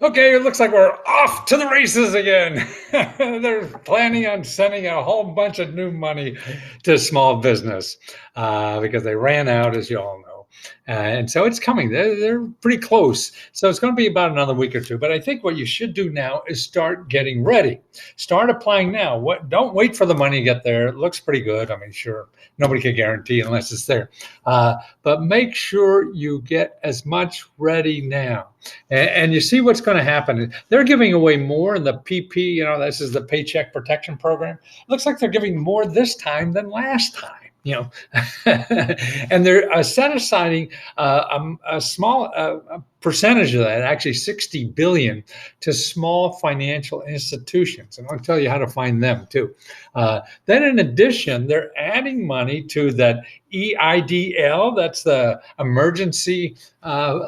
Okay, it looks like we're off to the races again. They're planning on sending a whole bunch of new money to small business because they ran out, as you all know. And so it's coming. They're pretty close. So it's going to be about another week or two. But I think what you should do now is start getting ready. Start applying now. Don't wait for the money to get there. It looks pretty good. I mean, sure, nobody can guarantee unless it's there. But make sure you get as much ready now. And you see what's going to happen. They're giving away more in the PP, this is the Paycheck Protection Program. It looks like they're giving more this time than last time. And they're set aside a small percentage of that, actually 60 billion, to small financial institutions. And I'll tell you how to find them too. Then in addition, they're adding money to that EIDL, that's the emergency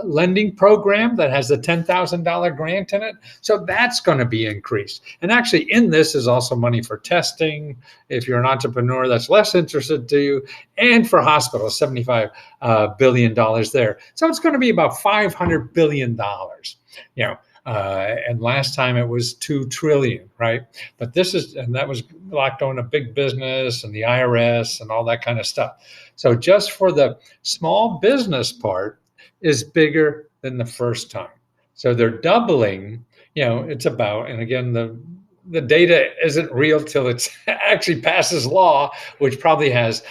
lending program that has the $10,000 grant in it. So that's going to be increased. And actually in this is also money for testing. If you're an entrepreneur, that's less interested to you. And for hospitals, $75 billion there. So it's going to be about $500 billion, and last time it was 2 trillion, right? But that was locked on a big business and the IRS and all that kind of stuff. So just for the small business part is bigger than the first time. So they're doubling, it's about, and again, the data isn't real till it actually passes law, which probably has,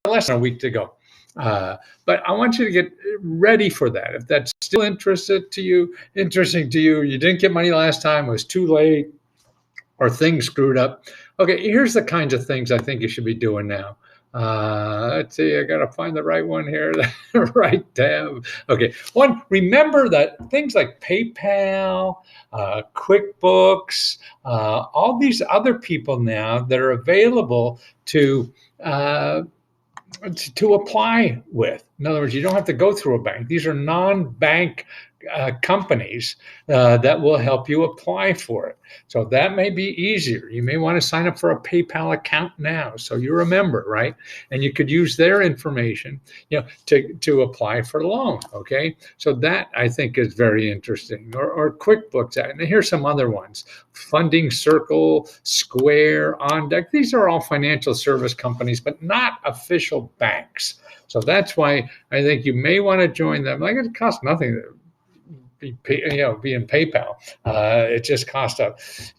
less than a week to go. But I want you to get ready for that. If that's still interesting to you, you didn't get money last time, it was too late, or things screwed up. Okay, here's the kinds of things I think you should be doing now. Let's see, I got to find the right one here. Right tab. Okay, one, remember that things like PayPal, QuickBooks, all these other people now that are available to apply with. In other words, you don't have to go through a bank. These are non-bank companies that will help you apply for it. So that may be easier. You may want to sign up for a PayPal account now, so you remember, right? And you could use their information, to apply for a loan. Okay, so that I think is very interesting. Or QuickBooks. And here's some other ones: Funding Circle, Square, On Deck. These are all financial service companies, but not official banks. So that's why I think you may want to join them. Like, it costs nothing to be in PayPal. It just costs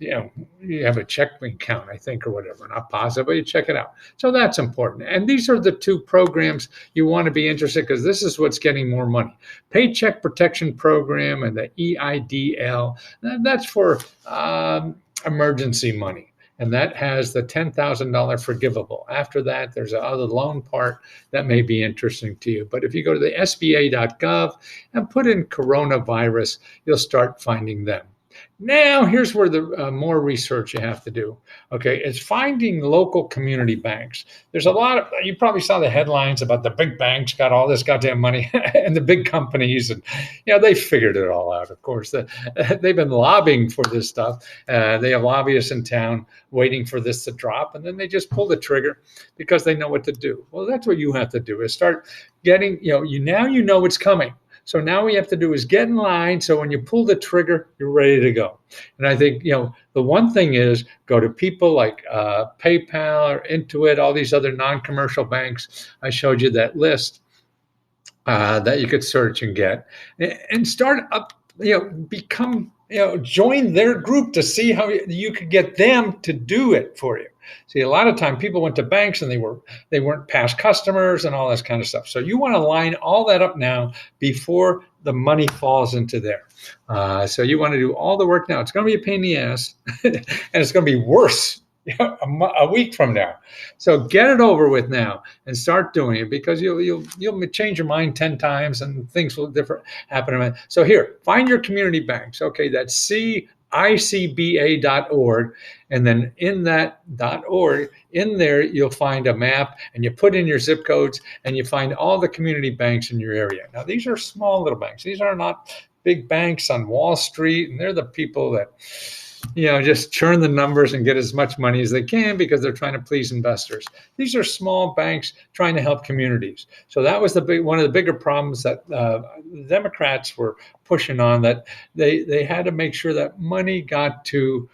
you have a checking account, I think, or whatever. Not positive, but you check it out. So that's important. And these are the two programs you want to be interested, because this is what's getting more money: Paycheck Protection Program and the EIDL. That's for emergency money. And that has the $10,000 forgivable. After that, there's another loan part that may be interesting to you. But if you go to the SBA.gov and put in coronavirus, you'll start finding them. Now, here's where the more research you have to do. Okay, it's finding local community banks. There's a lot of, you probably saw the headlines about the big banks got all this goddamn money and the big companies, and they figured it all out. Of course, they've been lobbying for this stuff. They have lobbyists in town waiting for this to drop, and then they just pull the trigger because they know what to do. Well, that's what you have to do: is start getting, now you know it's coming. So now what you have to do is get in line, so when you pull the trigger, you're ready to go. And I think, the one thing is, go to people like PayPal or Intuit, all these other non-commercial banks. I showed you that list that you could search and get, and start up, become, join their group to see how you could get them to do it for you. See, a lot of time people went to banks and they weren't past customers and all this kind of stuff. So you want to line all that up now before the money falls into there. So you want to do all the work now. It's going to be a pain in the ass, and it's going to be worse a week from now. So get it over with now and start doing it, because you'll change your mind 10 times and things will happen. So here, find your community banks. Okay, that's CICBA.org. And then in that .org, in there, you'll find a map, and you put in your zip codes, and you find all the community banks in your area. Now, these are small little banks. These are not big banks on Wall Street, and they're the people that just churn the numbers and get as much money as they can because they're trying to please investors. These are small banks trying to help communities. So that was one of the bigger problems that Democrats were pushing on, that they had to make sure that money got to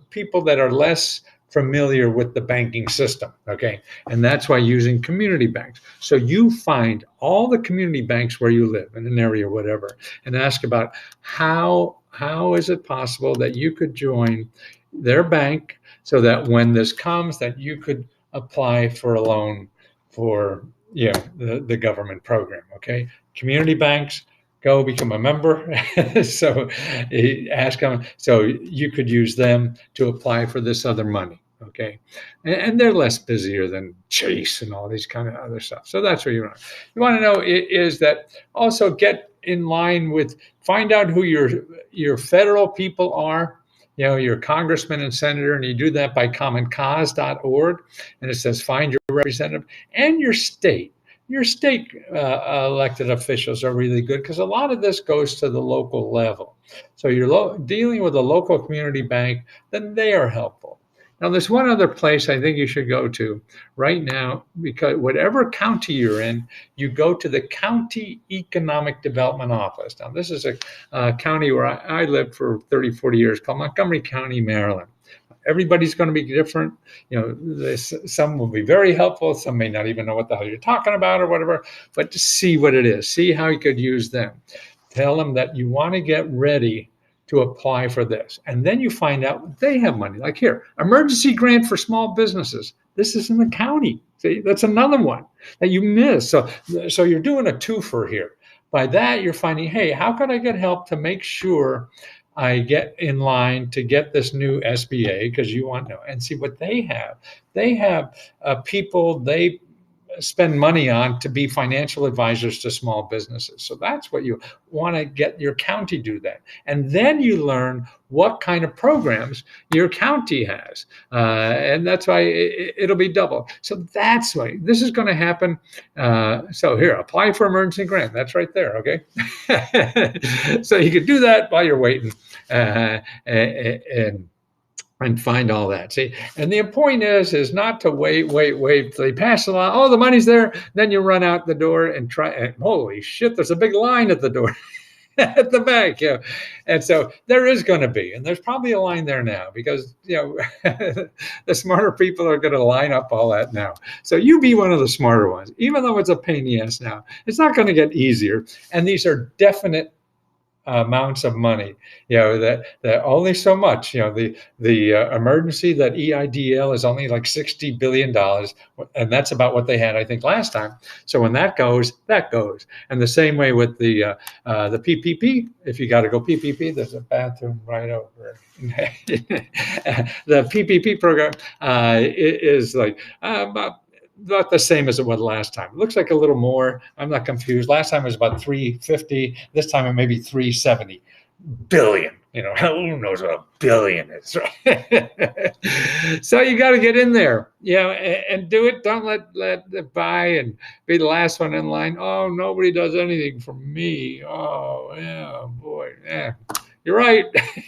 people that are less familiar with the banking system. Okay. And that's why using community banks. So you find all the community banks where you live in an area or whatever, and ask about how is it possible that you could join their bank so that when this comes, that you could apply for a loan for the government program. Okay. Community banks, go become a member. So ask them, so you could use them to apply for this other money. Okay. And they're less busier than Chase and all these kind of other stuff. So that's what you want. You want to know is that also get in line with, find out who your federal people are, your congressman and senator, and you do that by commoncause.org. And it says find your representative, and your state. Your state elected officials are really good because a lot of this goes to the local level. So you're dealing with a local community bank, then they are helpful. Now, there's one other place I think you should go to right now, because whatever county you're in, you go to the County Economic Development Office. Now, this is a county where I lived for 30, 40 years, called Montgomery County, Maryland. Everybody's going to be different. Some will be very helpful. Some may not even know what the hell you're talking about or whatever, but just see what it is. See how you could use them. Tell them that you want to get ready to apply for this. And then you find out they have money. Like here, emergency grant for small businesses. This is in the county. See, that's another one that you miss. So you're doing a twofer here. By that, you're finding, hey, how can I get help to make sure I get in line to get this new SBA, because you want to know, and see what they have. They have people they spend money on to be financial advisors to small businesses. So that's what you want to get your county do that. And then you learn what kind of programs your county has. And that's why it'll be double. So that's why this is going to happen. So here, apply for emergency grant. That's right there. Okay. So you could do that while you're waiting. And find all that. See, and the point is not to wait till they pass the law. Oh, the money's there. Then you run out the door and try. And holy shit, there's a big line at the door. At the bank, and so there is going to be, and there's probably a line there now, because the smarter people are going to line up all that now. So you be one of the smarter ones, even though it's a pain in the ass now. It's not going to get easier, and these are definite amounts of money, that only so much, the emergency, that EIDL is only like $60 billion. And that's about what they had, I think, last time. So when that goes. And the same way with the PPP, if you got to go PPP, there's a bathroom right over. The PPP program is like about the same as it was last time. It looks like a little more. I'm not confused. Last time it was about 350. This time it may be 370 billion. Who knows what a billion is? So you got to get in there, and do it. Don't let it buy and be the last one in line. Oh, nobody does anything for me. Oh, yeah, boy, yeah. You're right.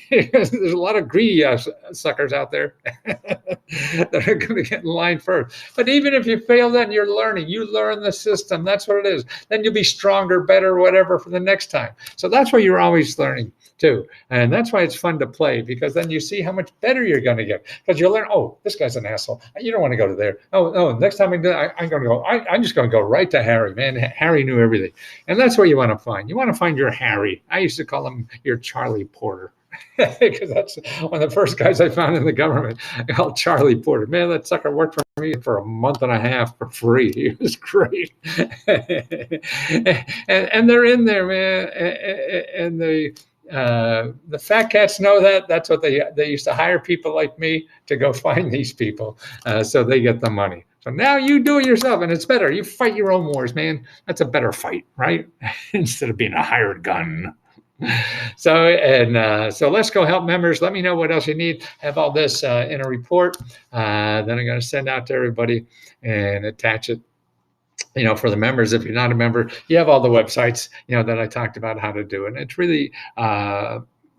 There's a lot of greedy suckers out there that are going to get in line first. But even if you fail that and you're learning, you learn the system. That's what it is. Then you'll be stronger, better, whatever for the next time. So that's why you're always learning too. And that's why it's fun to play, because then you see how much better you're going to get. Because you'll learn, oh, this guy's an asshole. You don't want to go to there. Oh, next time I'm going to go, I'm just going to go right to Harry, man. Harry knew everything. And that's what you want to find. You want to find your Harry. I used to call him your Charlie Porter. Because that's one of the first guys I found in the government, called Charlie Porter. Man, that sucker worked for me for a month and a half for free. He was great. and they're in there, man. And the fat cats know that. That's what they used to hire people like me to go find these people, so they get the money. So now you do it yourself, and it's better. You fight your own wars, man. That's a better fight, right? Instead of being a hired gun. So Lesko help members. Let me know what else you need. Have all this in a report. Then I'm going to send out to everybody and attach it. For the members. If you're not a member, you have all the websites, that I talked about how to do it. And it's really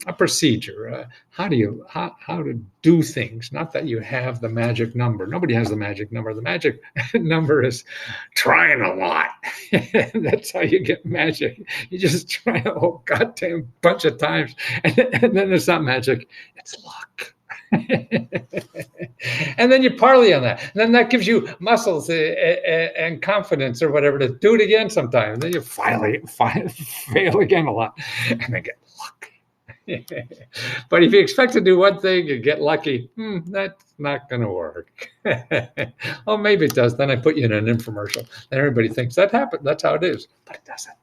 a procedure. How to do things? Not that you have the magic number. Nobody has the magic number. The magic number is trying a lot. That's how you get magic. You just try a whole goddamn bunch of times, and then it's not magic. It's luck. And then you parlay on that. And then that gives you muscles and confidence or whatever to do it again sometime. And then you finally fail again a lot and then get luck. But if you expect to do one thing and get lucky, that's not going to work. Oh, maybe it does. Then I put you in an infomercial. Then everybody thinks that happened. That's how it is. But it doesn't.